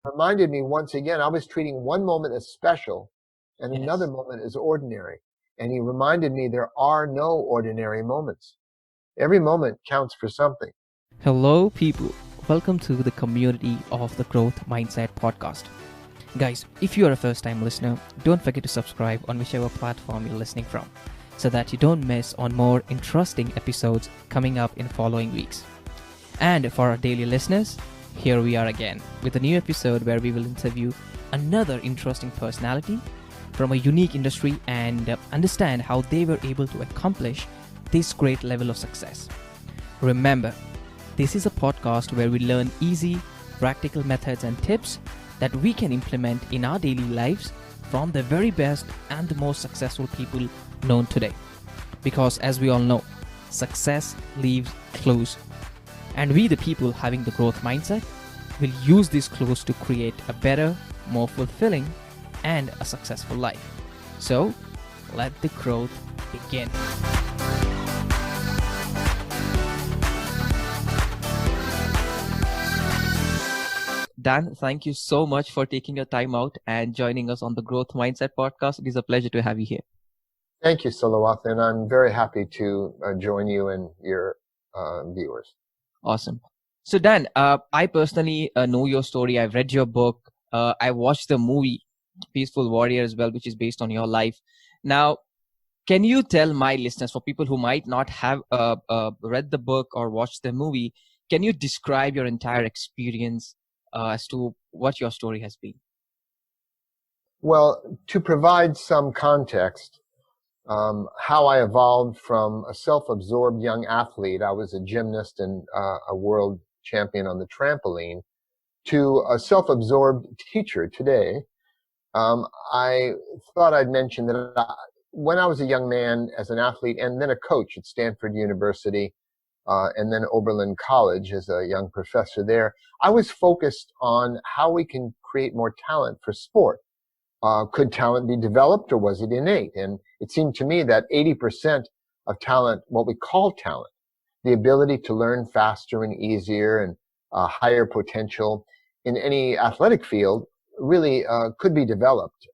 reminded me once again, I was treating one moment as special and another Yes. moment as ordinary. And he reminded me there are no ordinary moments. Every moment counts for something. Hello, people. Welcome to the community of the Growth Mindset podcast. Guys, if you are a first time listener, don't forget to subscribe on whichever platform you're listening from so that you don't miss on more interesting episodes coming up in following weeks. And for our daily listeners, here we are again with a new episode where we will interview another interesting personality from a unique industry and understand how they were able to accomplish this great level of success. Remember, this is a podcast where we learn easy, practical methods and tips that we can implement in our daily lives from the very best and the most successful people known today. Because as we all know, success leaves clues. And we, the people having the growth mindset, will use these clues to create a better, more fulfilling, and a successful life. So, let the growth begin. Dan, thank you so much for taking your time out and joining us on the Growth Mindset podcast. It is a pleasure to have you here. Thank you, Silawath, and I'm very happy to join you and your viewers. Awesome. So Dan, I personally know your story. I've read your book. I watched the movie Peaceful Warrior as well, which is based on your life. Now, can you tell my listeners, for people who might not have read the book or watched the movie, can you describe your entire experience as to what your story has been? Well, to provide some context, how I evolved from a self-absorbed young athlete, I was a gymnast and a world champion on the trampoline, to a self-absorbed teacher today. I thought I'd mention that when I was a young man as an athlete and then a coach at Stanford University, and then Oberlin College as a young professor there, I was focused on how we can create more talent for sport. Could talent be developed or was it innate? And it seemed to me that 80% of talent, what we call talent, the ability to learn faster and easier and higher potential in any athletic field really could be developed.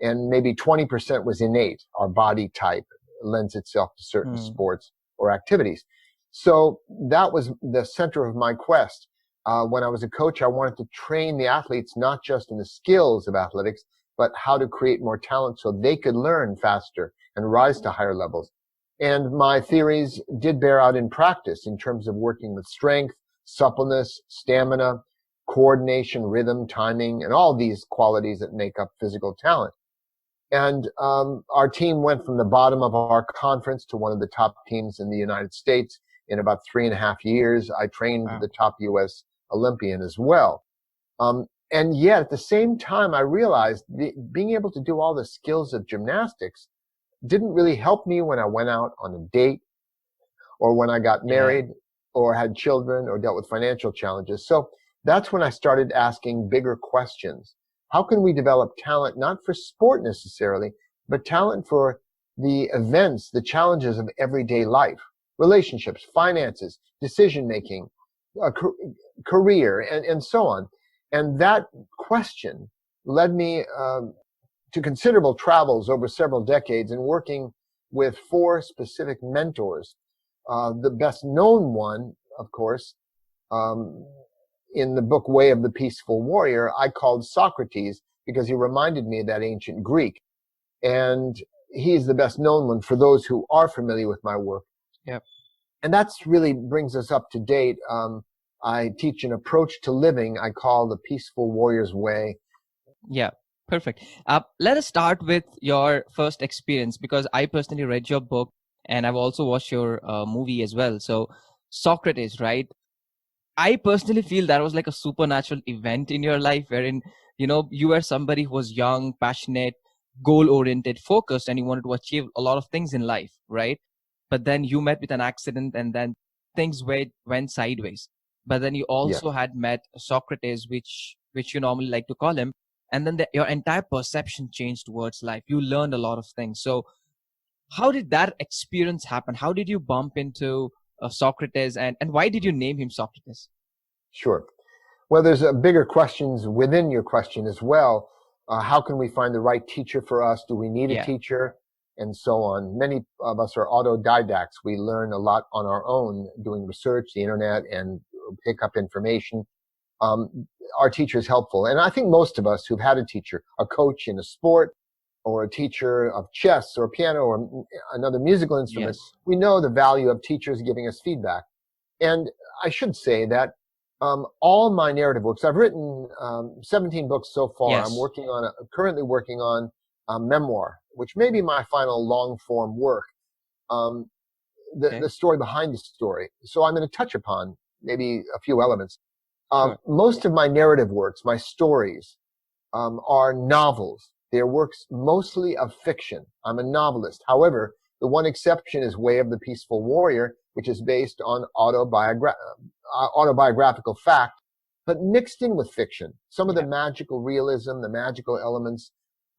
And maybe 20% was innate. Our body type lends itself to certain sports or activities. So that was the center of my quest. When I was a coach, I wanted to train the athletes not just in the skills of athletics, but how to create more talent so they could learn faster and rise to higher levels. And my theories did bear out in practice in terms of working with strength, suppleness, stamina, coordination, rhythm, timing, and all these qualities that make up physical talent. And our team went from the bottom of our conference to one of the top teams in the United States in about 3.5 years. I trained the top U.S. Olympian as well. And yet, at the same time, I realized being able to do all the skills of gymnastics didn't really help me when I went out on a date or when I got married or had children or dealt with financial challenges. So that's when I started asking bigger questions. How can we develop talent, not for sport necessarily, but talent for the events, the challenges of everyday life, relationships, finances, decision-making, career, and so on. And that question led me to considerable travels over several decades and working with 4 specific mentors. The best known one, of course, in the book Way of the Peaceful Warrior, I called Socrates because he reminded me of that ancient Greek. And he's the best known one for those who are familiar with my work. Yep. And that's really brings us up to date. I teach an approach to living I call the Peaceful Warrior's Way. Yeah, perfect. Let us start with your first experience, because I personally read your book and I've also watched your movie as well. So Socrates, right? I personally feel that was like a supernatural event in your life wherein, you were somebody who was young, passionate, goal-oriented, focused, and you wanted to achieve a lot of things in life, right? But then you met with an accident and then things went sideways. But then you also had met Socrates, which you normally like to call him. And then your entire perception changed towards life. You learned a lot of things. So how did that experience happen? How did you bump into Socrates, and why did you name him Socrates? Sure. Well, there's a bigger questions within your question as well. How can we find the right teacher for us? Do we need a teacher? And so on. Many of us are autodidacts. We learn a lot on our own, doing research, the internet, and pick up information. Our teacher is helpful. And I think most of us who've had a teacher, a coach in a sport, or a teacher of chess or piano or another musical instrument, we know the value of teachers giving us feedback. And I should say that all my narrative works, I've written 17 books so far. I'm currently working on a memoir, which may be my final long form work, the story behind the story. So I'm going to touch upon maybe a few elements. Most of my narrative works, my stories, are novels. They're works mostly of fiction. I'm a novelist. However, the one exception is Way of the Peaceful Warrior, which is based on autobiographical fact, but mixed in with fiction. Some of the magical realism, the magical elements,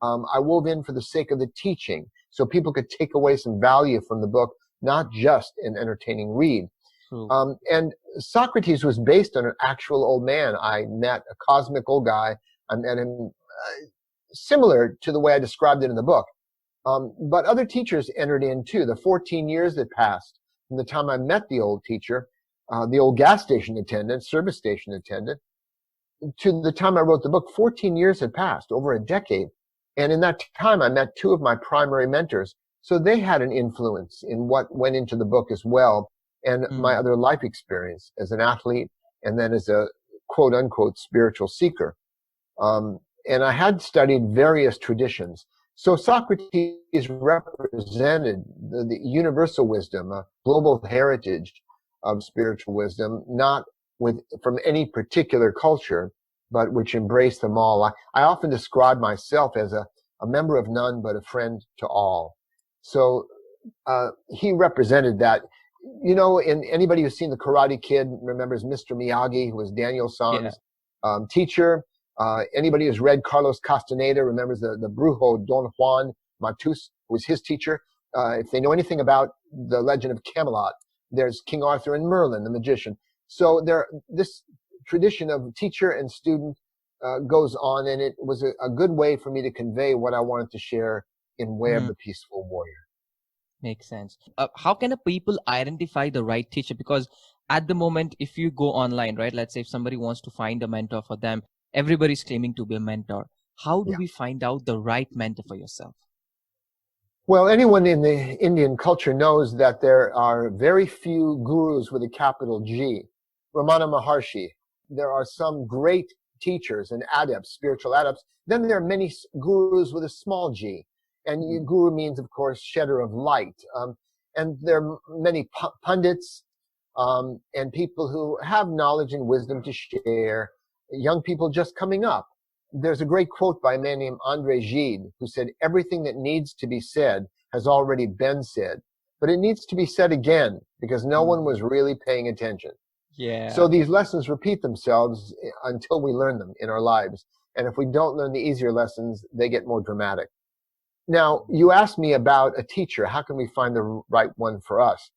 I wove in for the sake of the teaching, so people could take away some value from the book, not just an entertaining read. And Socrates was based on an actual old man. I met a cosmic old guy. I met him similar to the way I described it in the book. But other teachers entered in too. The 14 years that passed from the time I met the old teacher, the old gas station attendant, service station attendant, to the time I wrote the book, 14 years had passed, over a decade. And in that time, I met two of my primary mentors. So they had an influence in what went into the book as well, and my other life experience as an athlete and then as a quote unquote spiritual seeker. And I had studied various traditions. So Socrates represented the universal wisdom, a global heritage of spiritual wisdom, not from any particular culture, but which embraced them all. I often describe myself as a member of none, but a friend to all. So he represented that. You know, anybody who's seen The Karate Kid remembers Mr. Miyagi, who was Daniel San's teacher. Anybody who's read Carlos Castaneda remembers the Brujo Don Juan Matus, who was his teacher. If they know anything about the legend of Camelot, there's King Arthur and Merlin, the magician. So this tradition of teacher and student goes on, and it was a good way for me to convey what I wanted to share in Way of the Peaceful Warrior. Makes sense. How can a people identify the right teacher? Because at the moment, if you go online, right, let's say if somebody wants to find a mentor for them, everybody's claiming to be a mentor. How do we find out the right mentor for yourself? Well, anyone in the Indian culture knows that there are very few gurus with a capital G. Ramana Maharshi. There are some great teachers and adepts, spiritual adepts. Then there are many gurus with a small g. And guru means, of course, shedder of light. And there are many pundits and people who have knowledge and wisdom to share, young people just coming up. There's a great quote by a man named Andre Gide, who said, everything that needs to be said has already been said, but it needs to be said again because no one was really paying attention. So these lessons repeat themselves until we learn them in our lives. And if we don't learn the easier lessons, they get more dramatic. Now, you asked me about a teacher. How can we find the right one for us?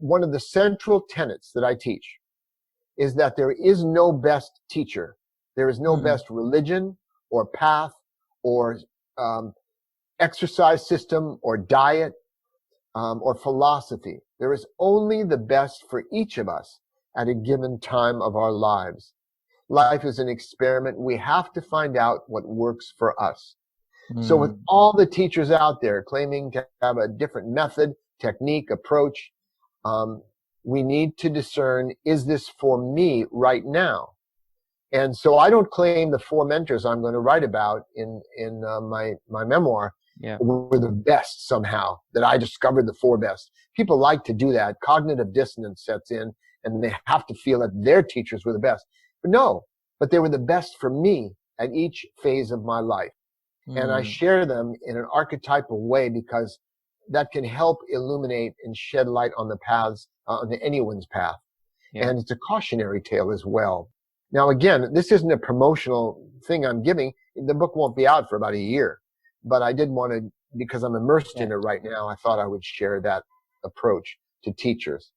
One of the central tenets that I teach is that there is no best teacher. There is no best religion or path or exercise system or diet or philosophy. There is only the best for each of us at a given time of our lives. Life is an experiment. We have to find out what works for us. So with all the teachers out there claiming to have a different method, technique, approach, we need to discern, is this for me right now? And so I don't claim the four mentors I'm going to write about in my memoir were the best somehow, that I discovered the four best. People like to do that. Cognitive dissonance sets in, and they have to feel that their teachers were the best. But they were the best for me at each phase of my life. And I share them in an archetypal way because that can help illuminate and shed light on the paths, on anyone's path. And it's a cautionary tale as well. Now, again, this isn't a promotional thing I'm giving. The book won't be out for about a year. But I did want to, because I'm immersed in it right now, I thought I would share that approach to teachers.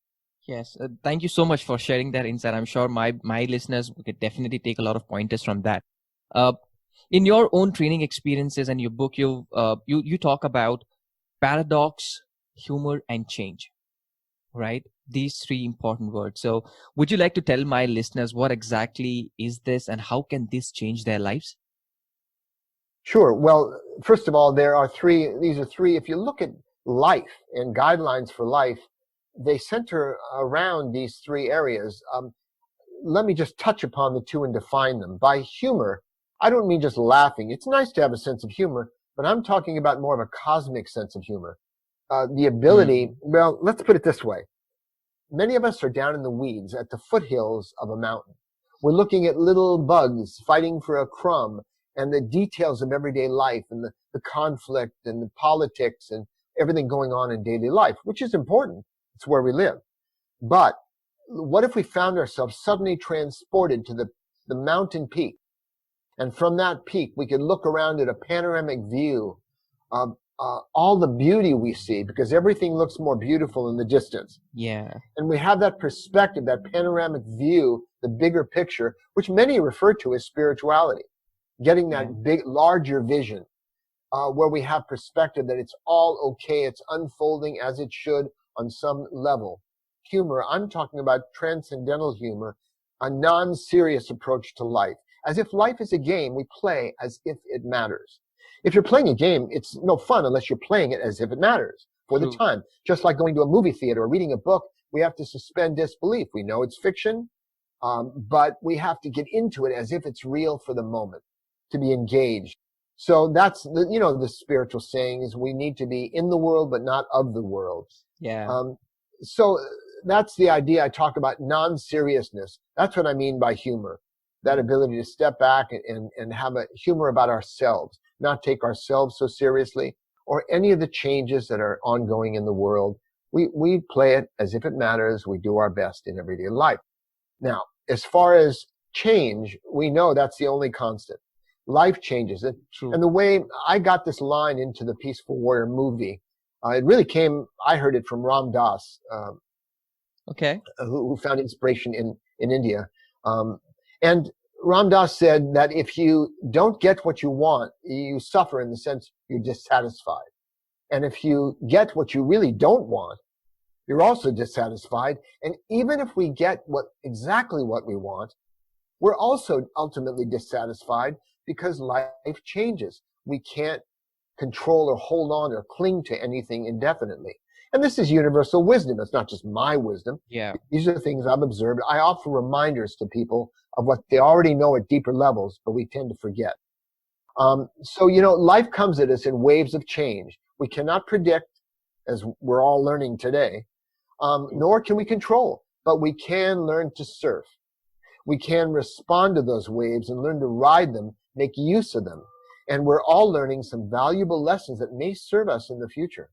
Yes, thank you so much for sharing that insight. I'm sure my listeners could definitely take a lot of pointers from that. Uh, in your own training experiences and your book, you talk about paradox, humor, and change, right? These three important words. So, would you like to tell my listeners what exactly is this and how can this change their lives? Sure. Well, first of all, these are three, if you look at life and guidelines for life, they center around these three areas. Let me just touch upon the two and define them. By humor, I don't mean just laughing. It's nice to have a sense of humor, but I'm talking about more of a cosmic sense of humor. The ability, well, let's put it this way. Many of us are down in the weeds at the foothills of a mountain. We're looking at little bugs fighting for a crumb and the details of everyday life and the conflict and the politics and everything going on in daily life, which is important. It's where we live. But what if we found ourselves suddenly transported to the mountain peak? And from that peak, we could look around at a panoramic view of all the beauty we see, because everything looks more beautiful in the distance. Yeah. And we have that perspective, that panoramic view, the bigger picture, which many refer to as spirituality, getting that big, larger vision, where we have perspective that it's all okay, it's unfolding as it should on some level. Humor, I'm talking about transcendental humor, a non-serious approach to life. As if life is a game we play as if it matters. If you're playing a game, it's no fun unless you're playing it as if it matters for the time. Just like going to a movie theater or reading a book, we have to suspend disbelief. We know it's fiction, but we have to get into it as if it's real for the moment, to be engaged. So that's the spiritual saying is we need to be in the world, but not of the world. Yeah. So that's the idea. I talk about non-seriousness. That's what I mean by humor. That ability to step back and have a humor about ourselves, not take ourselves so seriously or any of the changes that are ongoing in the world. We play it as if it matters. We do our best in everyday life. Now, as far as change, we know that's the only constant. Life changes. And the way I got this line into the Peaceful Warrior movie, it really I heard it from Ram Dass, who found inspiration in India. And Ram Dass said that if you don't get what you want, you suffer in the sense you're dissatisfied. And if you get what you really don't want, you're also dissatisfied. And even if we get exactly what we want, we're also ultimately dissatisfied because life changes. We can't control or hold on or cling to anything indefinitely. And this is universal wisdom. It's not just my wisdom. Yeah. These are the things I've observed. I offer reminders to people of what they already know at deeper levels, but we tend to forget. So, life comes at us in waves of change. We cannot predict, as we're all learning today, nor can we control, but we can learn to surf. We can respond to those waves and learn to ride them, make use of them. And we're all learning some valuable lessons that may serve us in the future.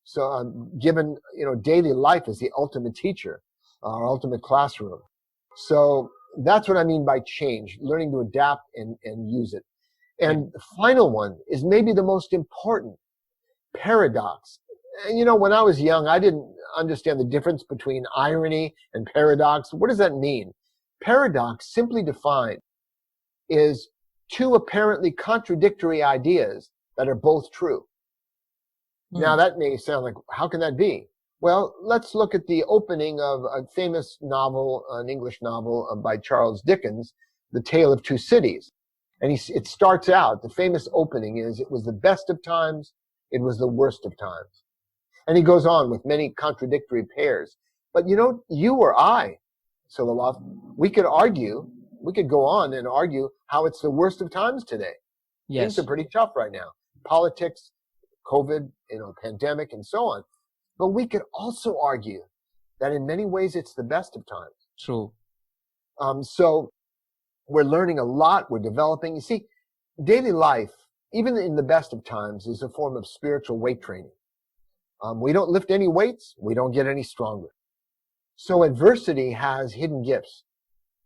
So given, daily life is the ultimate teacher, our ultimate classroom. So that's what I mean by change, learning to adapt and use it. And the final one is maybe the most important, paradox. And, when I was young, I didn't understand the difference between irony and paradox. What does that mean? Paradox, simply defined, is two apparently contradictory ideas that are both true. Now, that may sound like, how can that be? Well, let's look at the opening of a famous novel, an English novel by Charles Dickens, The Tale of Two Cities. And it starts out, the famous opening is, it was the best of times, it was the worst of times. And he goes on with many contradictory pairs. But you or I, Silawath, we could go on and argue how it's the worst of times today. Yes. Things are pretty tough right now. Politics, COVID, pandemic, and so on. But we could also argue that in many ways it's the best of times. True. So we're learning a lot. We're developing. You see, daily life, even in the best of times, is a form of spiritual weight training. We don't lift any weights. We don't get any stronger. So adversity has hidden gifts.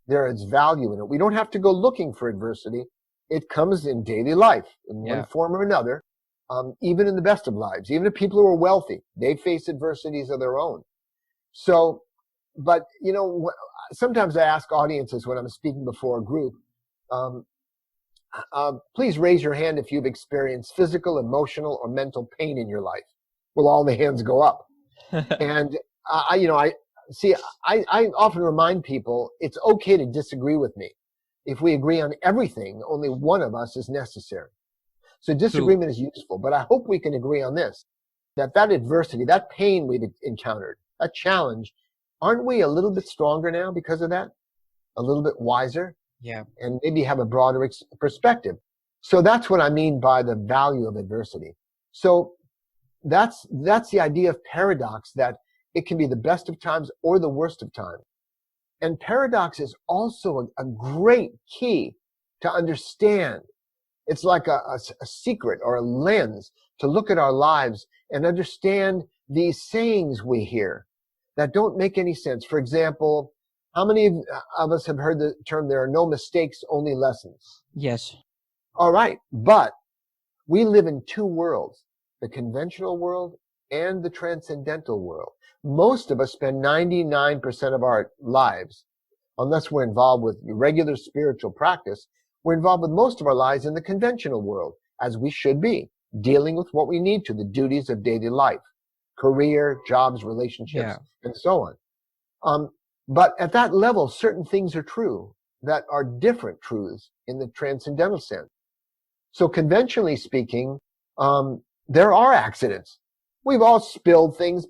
There is value in it. We don't have to go looking for adversity. It comes in daily life in one form or another. Even in the best of lives, even if people who are wealthy, they face adversities of their own. So but sometimes I ask audiences when I'm speaking before a group, please raise your hand if you've experienced physical, emotional, or mental pain in your life. Well, all the hands go up. And I often remind people it's okay to disagree with me. If we agree on everything, only one of us is necessary. So disagreement is useful, but I hope we can agree on this, that adversity, that pain we've encountered, that challenge, aren't we a little bit stronger now because of that? A little bit wiser? Yeah. And maybe have a broader perspective. So that's what I mean by the value of adversity. So that's the idea of paradox, that it can be the best of times or the worst of times. And paradox is also a great key to understand. It's like a secret or a lens to look at our lives and understand these sayings we hear that don't make any sense. For example, how many of us have heard the term, there are no mistakes, only lessons? Yes. All right. But we live in two worlds, the conventional world and the transcendental world. Most of us spend 99% of our lives, unless we're involved with regular spiritual practice, we're involved with most of our lives in the conventional world, as we should be, dealing with what we need to, the duties of daily life, career, jobs, relationships, and so on. But at that level, certain things are true that are different truths in the transcendental sense. So conventionally speaking, there are accidents. We've all spilled things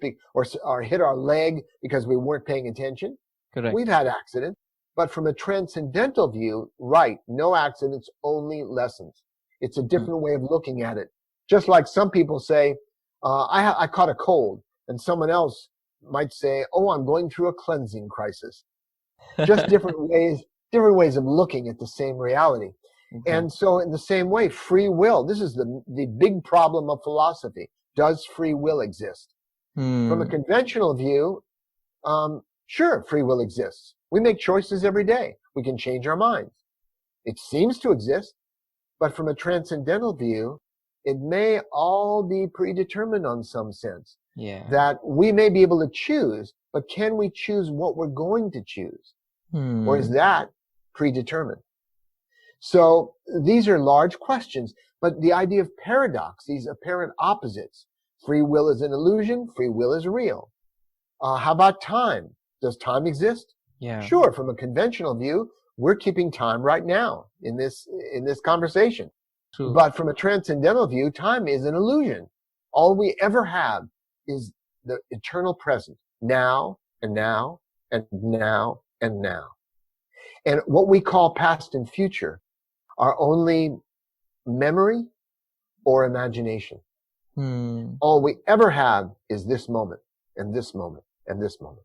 or hit our leg because we weren't paying attention. Correct. We've had accidents. But from a transcendental view, right, no accidents, only lessons. It's a different way of looking at it. Just like some people say, I caught a cold, and someone else might say, oh, I'm going through a cleansing crisis. Just different ways of looking at the same reality. Okay. And so in the same way, free will, this is the big problem of philosophy. Does free will exist? From a conventional view, sure, free will exists. We make choices every day. We can change our minds. It seems to exist, but from a transcendental view, it may all be predetermined on some sense. Yeah. That we may be able to choose, but can we choose what we're going to choose? Or is that predetermined? So these are large questions, but the idea of paradox, these apparent opposites, free will is an illusion, free will is real. How about time? Does time exist? Yeah. Sure, from a conventional view, we're keeping time right now in this conversation. True. But from a transcendental view, time is an illusion. All we ever have is the eternal present, now and now and now and now. And what we call past and future are only memory or imagination. All we ever have is this moment and this moment and this moment.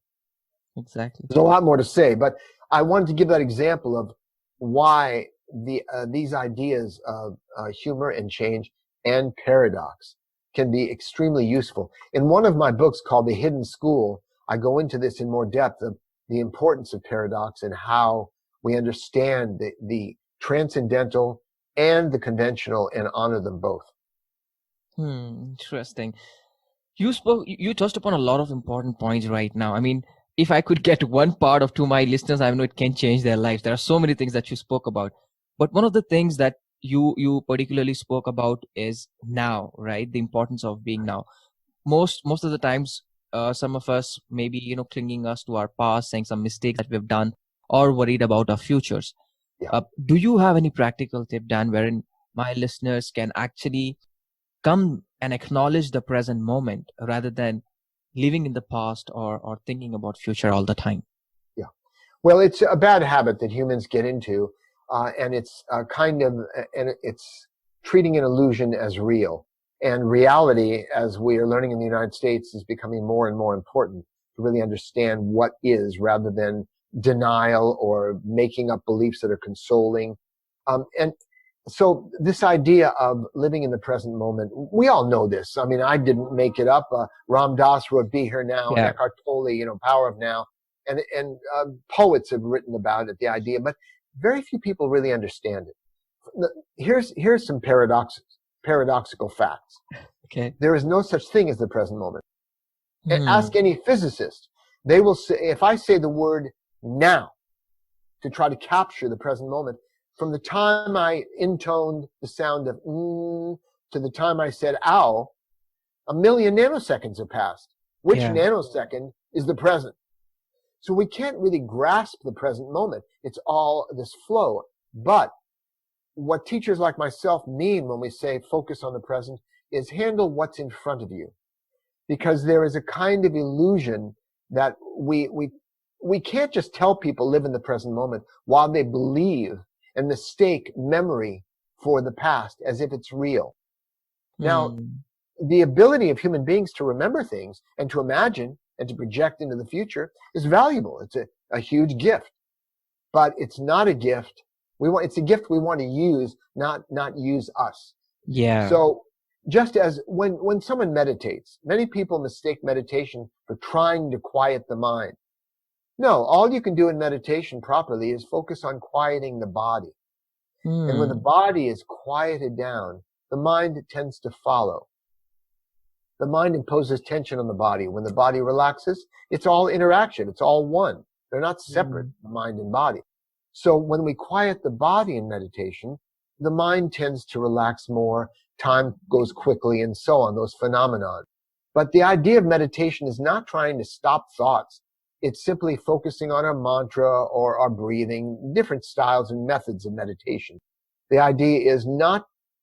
Exactly. There's a lot more to say, but I wanted to give that example of why these ideas of humor and change and paradox can be extremely useful. In one of my books called The Hidden School, I go into this in more depth of the importance of paradox and how we understand the transcendental and the conventional and honor them both. Interesting. You touched upon a lot of important points right now. I mean, if I could get one part of to my listeners, I know it can change their lives. There are so many things that you spoke about, but one of the things that you particularly spoke about is now, right? The importance of being now. Most of the times, some of us maybe clinging us to our past, saying some mistakes that we've done, or worried about our futures. Yeah. Do you have any practical tip, Dan, wherein my listeners can actually come and acknowledge the present moment rather than living in the past or thinking about future all the time? Yeah. Well, it's a bad habit that humans get into, and it's it's treating an illusion as real. And reality, as we are learning in the United States, is becoming more and more important to really understand what is rather than denial or making up beliefs that are consoling. And so this idea of living in the present moment, we all know this. I mean, I didn't make it up. Ram Dass wrote Be Here Now, and Eckhart Tolle, Power of Now. And poets have written about it, the idea, but very few people really understand it. Here's some paradoxical facts. Okay. There is no such thing as the present moment. And ask any physicist. They will say, if I say the word now to try to capture the present moment, from the time I intoned the sound of to the time I said ow, 1,000,000 nanoseconds have passed. Which Yeah. nanosecond is the present? So we can't really grasp the present moment. It's all this flow. But what teachers like myself mean when we say focus on the present is handle what's in front of you. Because there is a kind of illusion that we can't just tell people live in the present moment while they believe and mistake memory for the past as if it's real. Now, the ability of human beings to remember things and to imagine and to project into the future is valuable. It's a huge gift, but it's not a gift. It's a gift we want to use, not use us. Yeah. So just as when someone meditates, many people mistake meditation for trying to quiet the mind. No, all you can do in meditation properly is focus on quieting the body. And when the body is quieted down, the mind tends to follow. The mind imposes tension on the body. When the body relaxes, it's all interaction. It's all one. They're not separate, mind and body. So when we quiet the body in meditation, the mind tends to relax more, time goes quickly, and so on, those phenomena. But the idea of meditation is not trying to stop thoughts. It's simply focusing on our mantra or our breathing, different styles and methods of meditation. The idea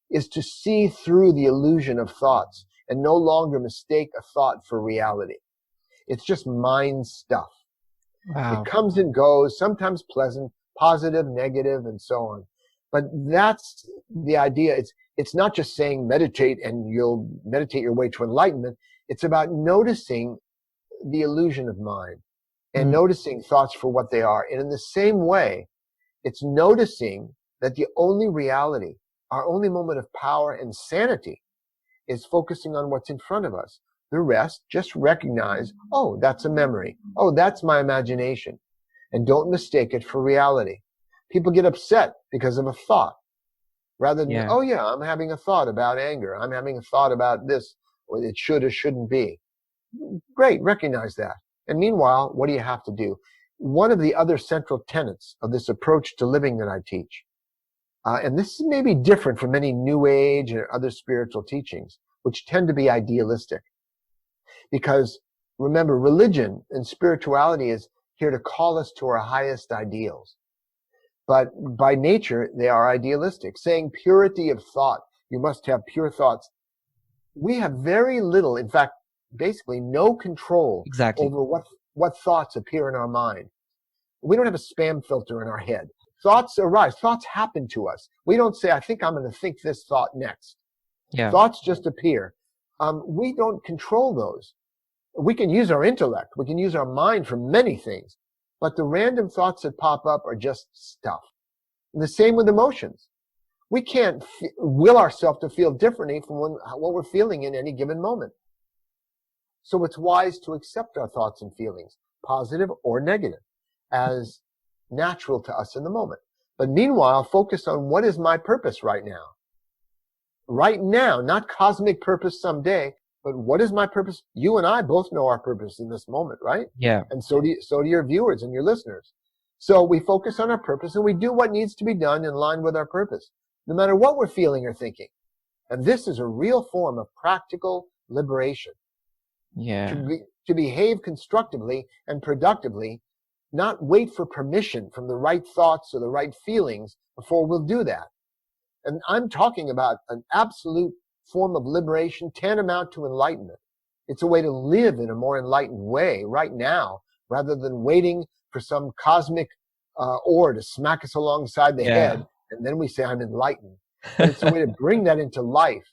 is to see through the illusion of thoughts and no longer mistake a thought for reality. It's just mind stuff. Wow. It comes and goes, sometimes pleasant, positive, negative, and so on. But that's the idea. It's not just saying meditate and you'll meditate your way to enlightenment. It's about noticing the illusion of mind and noticing thoughts for what they are. And in the same way, it's noticing that the only reality, our only moment of power and sanity is focusing on what's in front of us. The rest, just recognize, oh, that's a memory. Oh, that's my imagination. And don't mistake it for reality. People get upset because of a thought. Rather than, oh yeah, I'm having a thought about anger. I'm having a thought about this, or it should or shouldn't be. Great, recognize that. And meanwhile, what do you have to do? One of the other central tenets of this approach to living that I teach, and this may be different from many New Age and other spiritual teachings, which tend to be idealistic. Because remember, religion and spirituality is here to call us to our highest ideals. But by nature, they are idealistic, saying purity of thought. You must have pure thoughts. We have very little, in fact, basically no control over what thoughts appear in our mind. We don't have a spam filter in our head. Thoughts arise. Thoughts happen to us. We don't say, I think I'm going to think this thought next. Yeah. Thoughts just appear. We don't control those. We can use our intellect. We can use our mind for many things. But the random thoughts that pop up are just stuff. And the same with emotions. We can't will ourselves to feel differently from what we're feeling in any given moment. So it's wise to accept our thoughts and feelings, positive or negative, as natural to us in the moment. But meanwhile, focus on what is my purpose right now. Right now, not cosmic purpose someday, but what is my purpose? You and I both know our purpose in this moment, right? Yeah. And so do your viewers and your listeners. So we focus on our purpose and we do what needs to be done in line with our purpose, no matter what we're feeling or thinking. And this is a real form of practical liberation. Yeah. To behave constructively and productively, not wait for permission from the right thoughts or the right feelings before we'll do that. And I'm talking about an absolute form of liberation tantamount to enlightenment. It's a way to live in a more enlightened way right now, rather than waiting for some cosmic ore to smack us alongside the head, and then we say, I'm enlightened. But it's a way to bring that into life.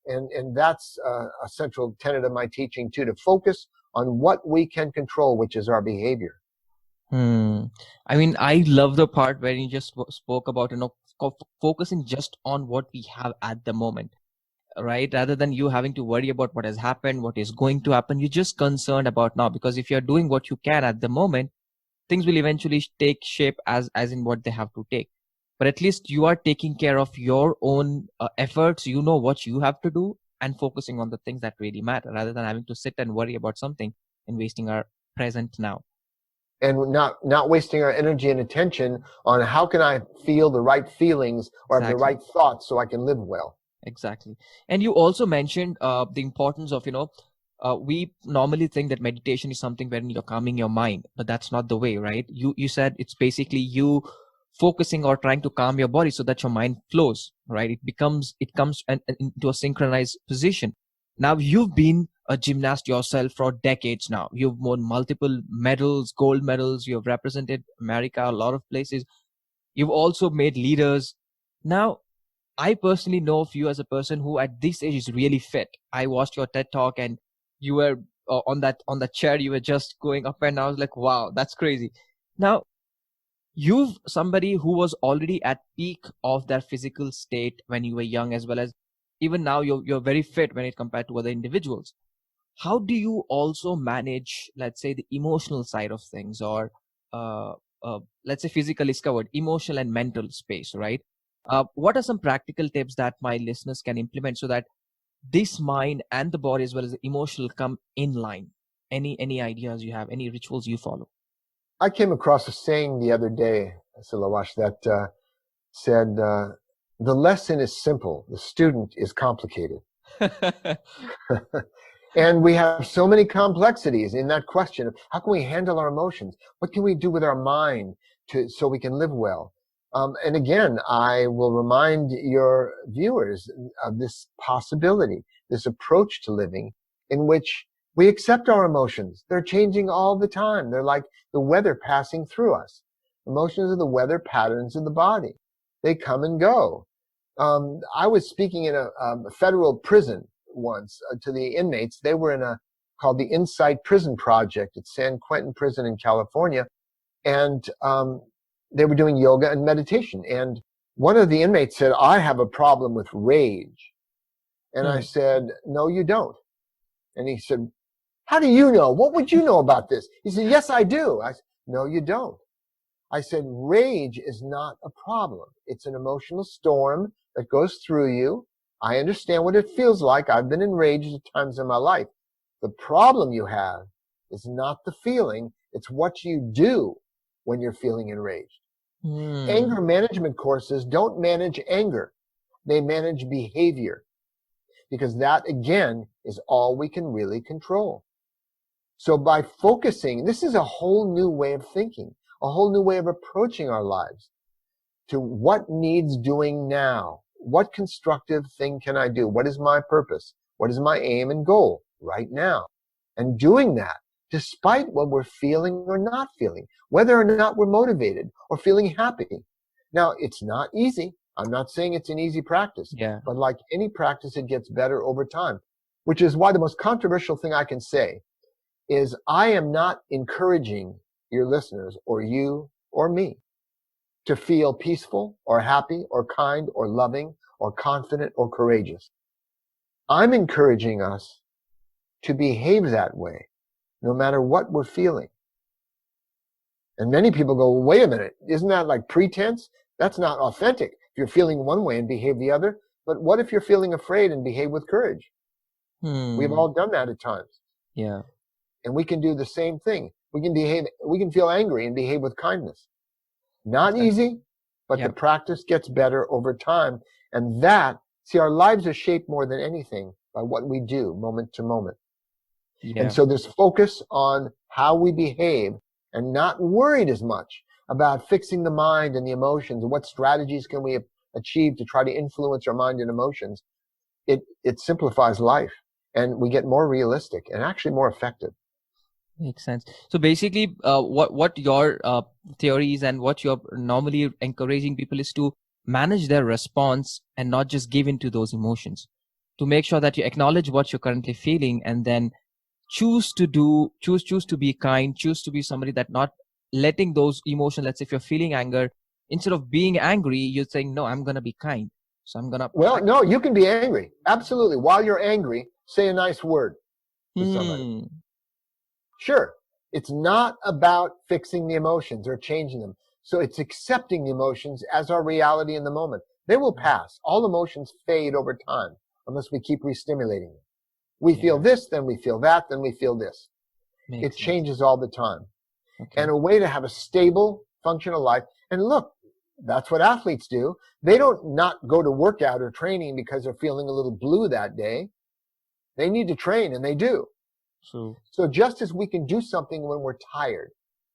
And that's a central tenet of my teaching, too, to focus on what we can control, which is our behavior. I mean, I love the part where you just spoke about, focusing just on what we have at the moment, right? Rather than you having to worry about what has happened, what is going to happen. You're just concerned about now, because if you're doing what you can at the moment, things will eventually take shape as in what they have to take. But at least you are taking care of your own efforts. You know what you have to do and focusing on the things that really matter, rather than having to sit and worry about something and wasting our present now. And not wasting our energy and attention on how can I feel the right feelings or have the right thoughts so I can live well. Exactly. And you also mentioned the importance of, we normally think that meditation is something wherein you're calming your mind, but that's not the way, right? You said it's basically you focusing or trying to calm your body so that your mind flows, right? It comes into a synchronized position. Now, you've been a gymnast yourself for decades now. You've won multiple medals, gold medals. You have represented America a lot of places. You've also made leaders. Now, I personally know of you as a person who at this age is really fit. I watched your TED talk and you were on that chair. You were just going up and I was like, wow, that's crazy. Now, you've somebody who was already at peak of their physical state when you were young, as well as even now you're very fit when it compared to other individuals. How do you also manage, let's say, the emotional side of things, or let's say physical is covered, emotional and mental space, right? What are some practical tips that my listeners can implement so that this mind and the body as well as the emotional come in line? Any ideas you have, any rituals you follow? I came across a saying the other day, Silawath, that said, the lesson is simple, the student is complicated. And we have so many complexities in that question of how can we handle our emotions? What can we do with our mind so we can live well? And again, I will remind your viewers of this possibility, this approach to living in which we accept our emotions. They're changing all the time. They're like the weather passing through us. Emotions are the weather patterns of the body. They come and go. I was speaking in a federal prison once to the inmates. They were called the Insight Prison Project at San Quentin Prison in California. And they were doing yoga and meditation. And one of the inmates said, I have a problem with rage. And I said, no, you don't. And he said, how do you know? What would you know about this? He said, yes, I do. I said, no, you don't. I said, rage is not a problem. It's an emotional storm that goes through you. I understand what it feels like. I've been enraged at times in my life. The problem you have is not the feeling. It's what you do when you're feeling enraged. Anger management courses don't manage anger. They manage behavior, because that, again, is all we can really control. So by focusing, this is a whole new way of thinking, a whole new way of approaching our lives to what needs doing now. What constructive thing can I do? What is my purpose? What is my aim and goal right now? And doing that despite what we're feeling or not feeling, whether or not we're motivated or feeling happy. Now, it's not easy. I'm not saying it's an easy practice, but like any practice, it gets better over time, which is why the most controversial thing I can say is I am not encouraging your listeners or you or me to feel peaceful or happy or kind or loving or confident or courageous. I'm encouraging us to behave that way, no matter what we're feeling. And many people go, well, wait a minute, isn't that like pretense? That's not authentic. If you're feeling one way and behave the other, but what if you're feeling afraid and behave with courage? We've all done that at times. Yeah. And we can do the same thing. We can feel angry and behave with kindness. Not easy, but the practice gets better over time. And our lives are shaped more than anything by what we do moment to moment. And so this focus on how we behave and not worried as much about fixing the mind and the emotions and what strategies can we achieve to try to influence our mind and emotions. It simplifies life and we get more realistic and actually more effective. Makes sense. So basically, what your theories and what you're normally encouraging people is to manage their response and not just give in to those emotions. To make sure that you acknowledge what you're currently feeling and then choose to be kind, choose to be somebody that not letting those emotions. Let's say if you're feeling anger, instead of being angry, you're saying, no, I'm going to be kind. So I'm going to. Well, no, you can be angry. Absolutely. While you're angry, say a nice word to somebody. Sure. It's not about fixing the emotions or changing them. So it's accepting the emotions as our reality in the moment. They will pass. All emotions fade over time unless we keep re-stimulating them. We feel this, then we feel that, then we feel this. Makes It sense. changes all the time. Okay. And a way to have a stable, functional life. And look, that's what athletes do. They don't not go to workout or training because they're feeling a little blue that day. They need to train, and they do. So So just as we can do something when we're tired,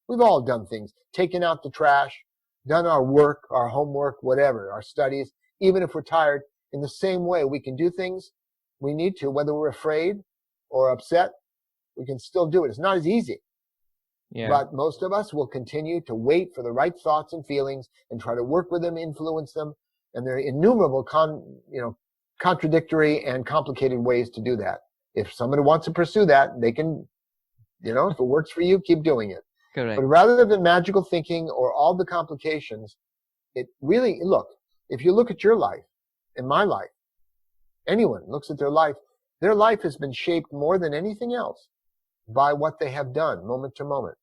we've all done things, taken out the trash, done our work, our homework, whatever, our studies, even if we're tired, in the same way we can do things we need to, whether we're afraid or upset, we can still do it. It's not as easy. yeah. But most of us will continue to wait for the right thoughts and feelings and try to work with them, influence them. And there are innumerable contradictory and complicated ways to do that. If somebody wants to pursue that, they can, if it works for you, keep doing it. Correct. But rather than magical thinking or all the complications, it really, look, if you look at your life and my life, anyone looks at their life has been shaped more than anything else by what they have done moment to moment.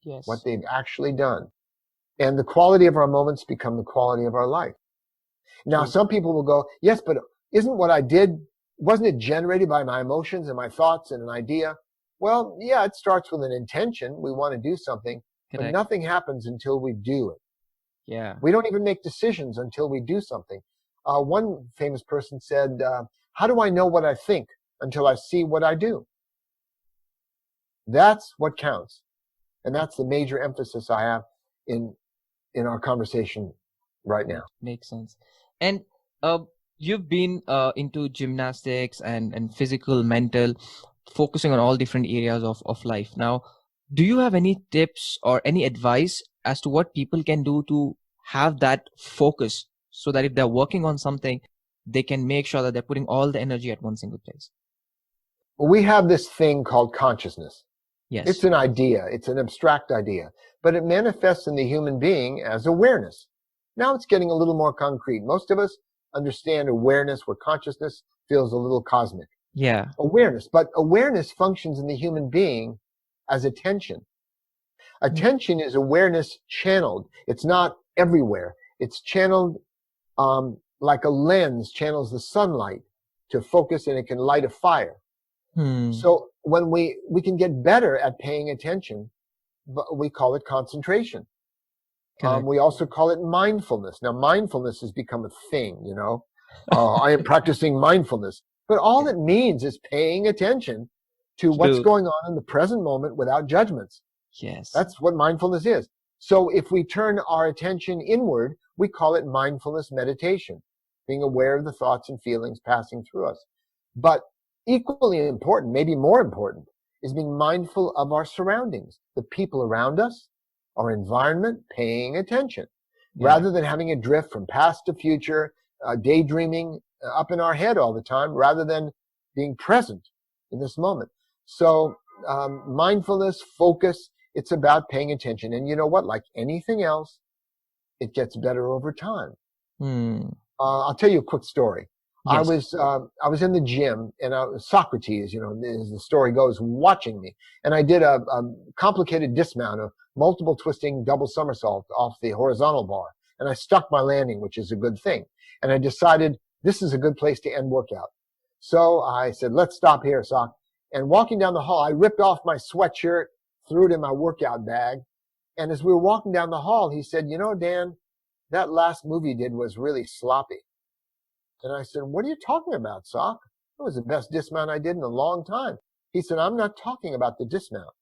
Yes. What they've actually done. And the quality of our moments become the quality of our life. Now, True. some people will go, yes, but isn't what I did, wasn't it generated by my emotions and my thoughts and an idea? Well, yeah, it starts with an intention. We want to do something, Correct. but nothing happens until we do it. Yeah. We don't even make decisions until we do something. One famous person said, how do I know what I think until I see what I do? That's what counts. And that's the major emphasis I have in our conversation right now. Makes sense. And you've been into gymnastics and physical, mental, focusing on all different areas of life. Now, do you have any tips or any advice as to what people can do to have that focus so that if they're working on something, they can make sure that they're putting all the energy at one single place? We have this thing called consciousness. Yes. It's an idea. It's an abstract idea, but it manifests in the human being as awareness. Now it's getting a little more concrete. Most of us understand awareness where consciousness feels a little cosmic. Yeah. Awareness, but awareness functions in the human being as attention. Attention is awareness channeled. It's not everywhere. It's channeled like a lens channels the sunlight to focus, and it can light a fire. So when we can get better at paying attention, but we call it concentration. We also call it mindfulness. Now, mindfulness has become a thing, I am practicing mindfulness. But all it means is paying attention to what's going on in the present moment without judgments. Yes. That's what mindfulness is. So if we turn our attention inward, we call it mindfulness meditation, being aware of the thoughts and feelings passing through us. But equally important, maybe more important, is being mindful of our surroundings, the people around us, our environment, paying attention, rather than having a drift from past to future, daydreaming up in our head all the time, rather than being present in this moment. So mindfulness, focus, it's about paying attention. And you know what? Like anything else, it gets better over time. I'll tell you a quick story. Yes. I was in the gym, and Socrates, as the story goes, watching me. And I did a complicated dismount, a multiple twisting double somersault off the horizontal bar. And I stuck my landing, which is a good thing. And I decided this is a good place to end workout. So I said, let's stop here, Sock. And walking down the hall, I ripped off my sweatshirt, threw it in my workout bag. And as we were walking down the hall, he said, Dan, that last move you did was really sloppy. And I said, what are you talking about, Sock? It was the best dismount I did in a long time. He said, I'm not talking about the dismount.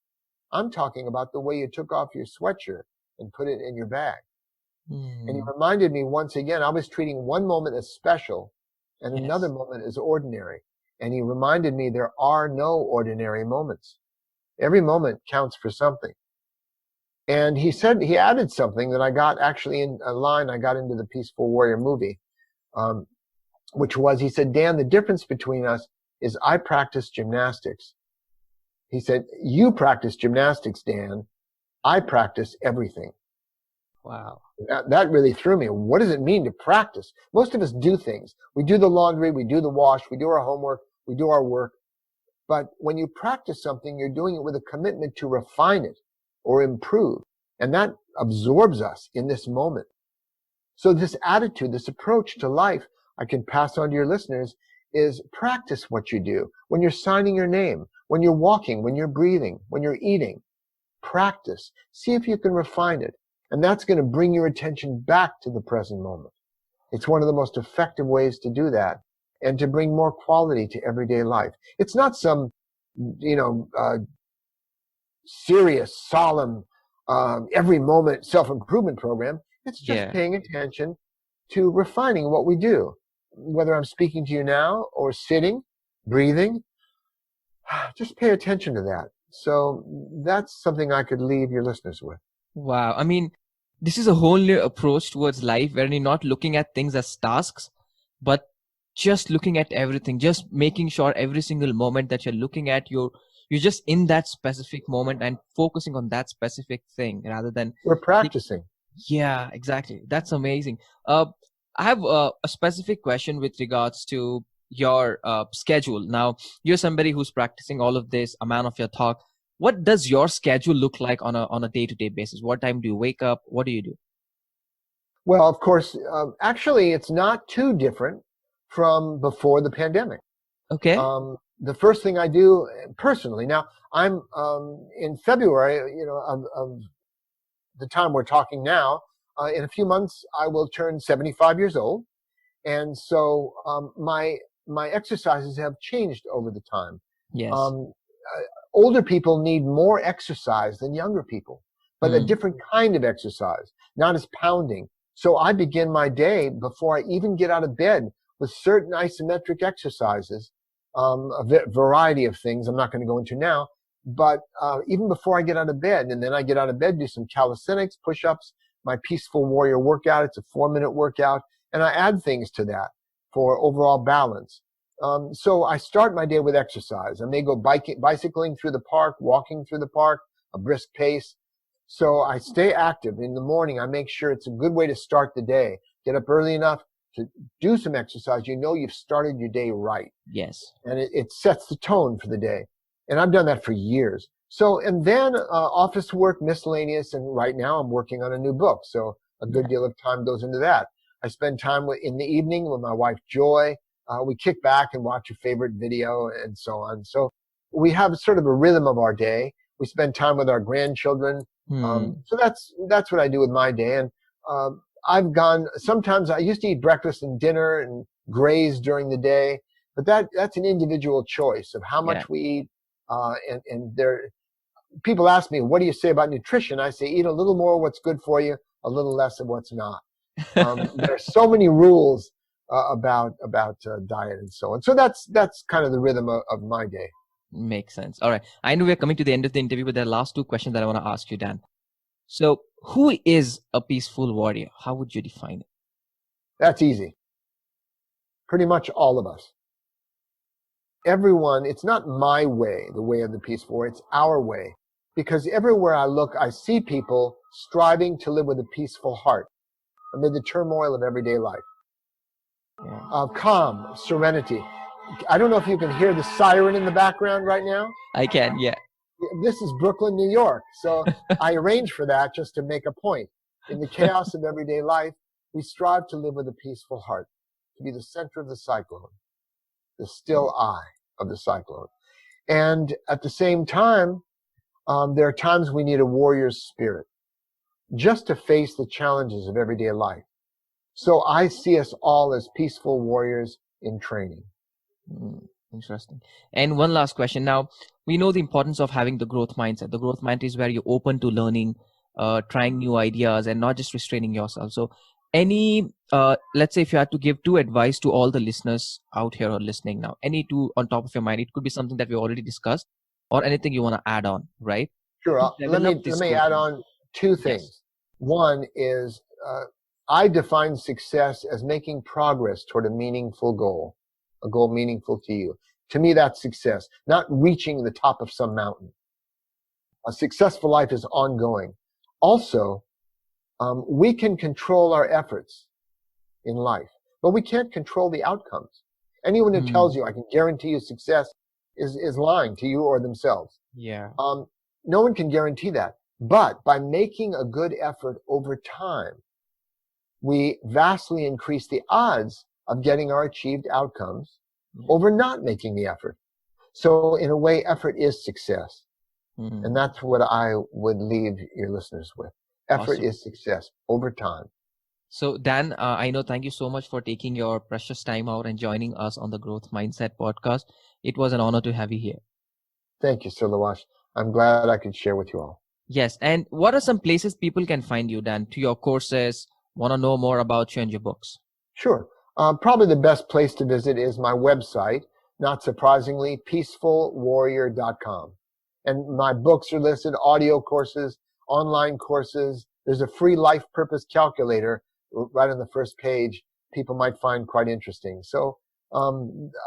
I'm talking about the way you took off your sweatshirt and put it in your bag. And he reminded me once again, I was treating one moment as special and another moment as ordinary. And he reminded me there are no ordinary moments. Every moment counts for something. And he added something that I got actually in a line I got into the Peaceful Warrior movie, which was, he said, Dan, the difference between us is I practice gymnastics. He said, you practice gymnastics, Dan. I practice everything. Wow. That really threw me. What does it mean to practice? Most of us do things. We do the laundry, we do the wash, we do our homework, we do our work. But when you practice something, you're doing it with a commitment to refine it or improve. And that absorbs us in this moment. So this attitude, this approach to life, I can pass on to your listeners, is practice what you do. When you're signing your name, When you're walking, when you're breathing, when you're eating, practice. See if you can refine it. And that's going to bring your attention back to the present moment. It's one of the most effective ways to do that and to bring more quality to everyday life. It's not some, serious, solemn, every moment self-improvement program. It's just paying attention to refining what we do. Whether I'm speaking to you now or sitting, breathing, just pay attention to that. So that's something I could leave your listeners with. Wow. I mean, this is a whole new approach towards life where you're not looking at things as tasks, but just looking at everything, just making sure every single moment that you're looking at, you're just in that specific moment and focusing on that specific thing rather than... We're practicing. Yeah, exactly. That's amazing. I have a specific question with regards to your schedule. Now, you're somebody who's practicing all of this, a man of your talk. What does your schedule look like on a day-to-day basis? What time do you wake up? What do you do? Well, of course, actually, it's not too different from before the pandemic. Okay. The first thing I do personally, now I'm in February, of the time we're talking now, in a few months, I will turn 75 years old. And so my exercises have changed over the time. Yes. Older people need more exercise than younger people, but a different kind of exercise, not as pounding. So I begin my day before I even get out of bed with certain isometric exercises, a variety of things I'm not going to go into now, but even before I get out of bed, and then I get out of bed, do some calisthenics, push-ups, my Peaceful Warrior workout. It's a 4-minute workout, and I add things to that for overall balance. So I start my day with exercise. I may go bicycling through the park, walking through the park, a brisk pace. So I stay active. In the morning, I make sure it's a good way to start the day. Get up early enough to do some exercise. You know you've started your day right. Yes. And it sets the tone for the day. And I've done that for years. So, and then office work, miscellaneous, and right now I'm working on a new book. So a good deal of time goes into that. I spend time in the evening with my wife, Joy. We kick back and watch a favorite video and so on. So we have sort of a rhythm of our day. We spend time with our grandchildren. So that's what I do with my day. And sometimes I used to eat breakfast and dinner and graze during the day, but that's an individual choice of how much we eat. And people ask me, what do you say about nutrition? I say, eat a little more of what's good for you, a little less of what's not. There are so many rules about diet and so on. So that's kind of the rhythm of my day. Makes sense. All right. I know we're coming to the end of the interview, but there are last two questions that I want to ask you, Dan. So who is a peaceful warrior? How would you define it? That's easy. Pretty much all of us. Everyone, it's not my way, the way of the peaceful warrior, it's our way. Because everywhere I look, I see people striving to live with a peaceful heart amid the turmoil of everyday life. Calm, serenity. I don't know if you can hear the siren in the background right now. I can, yeah. This is Brooklyn, New York. So I arranged for that just to make a point. In the chaos of everyday life, we strive to live with a peaceful heart, to be the center of the cyclone, the still eye of the cyclone. And at the same time, there are times we need a warrior's spirit just to face the challenges of everyday life. So I see us all as peaceful warriors in training. Interesting. And one last question. Now, we know the importance of having the growth mindset. The growth mindset is where you're open to learning, trying new ideas, and not just restraining yourself. So let's say if you had to give two advice to all the listeners out here or listening now, any two on top of your mind, it could be something that we already discussed or anything you want to add on, right? Sure. Let me add on two things. Yes. One is I define success as making progress toward a meaningful goal, a goal meaningful to you. To me, that's success, not reaching the top of some mountain. A successful life is ongoing. Also, we can control our efforts in life, but we can't control the outcomes. Anyone who tells you, I can guarantee you success is lying to you or themselves. Yeah. No one can guarantee that. But by making a good effort over time, we vastly increase the odds of getting our achieved outcomes over not making the effort. So in a way, effort is success. Mhm. And that's what I would leave your listeners with. Effort Awesome. is success over time. So Dan, I know, thank you so much for taking your precious time out and joining us on the Growth Mindset podcast. It was an honor to have you here. Thank you, Silawath. I'm glad I could share with you all. Yes. And what are some places people can find you, Dan, to your courses, want to know more about you and your books? Sure. Probably the best place to visit is my website, not surprisingly, peacefulwarrior.com. And my books are listed, audio courses, online courses. There's a free life purpose calculator right on the first page people might find quite interesting. So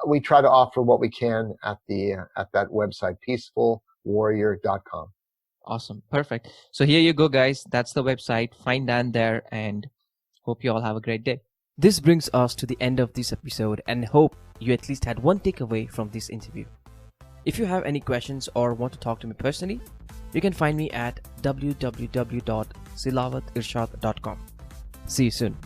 we try to offer what we can at that website, peacefulwarrior.com. Awesome. Perfect. So here you go, guys. That's the website. Find Dan there, and hope you all have a great day. This brings us to the end of this episode, and hope you at least had one takeaway from this interview. If you have any questions or want to talk to me personally, you can find me at www.silawathirshad.com. See you soon.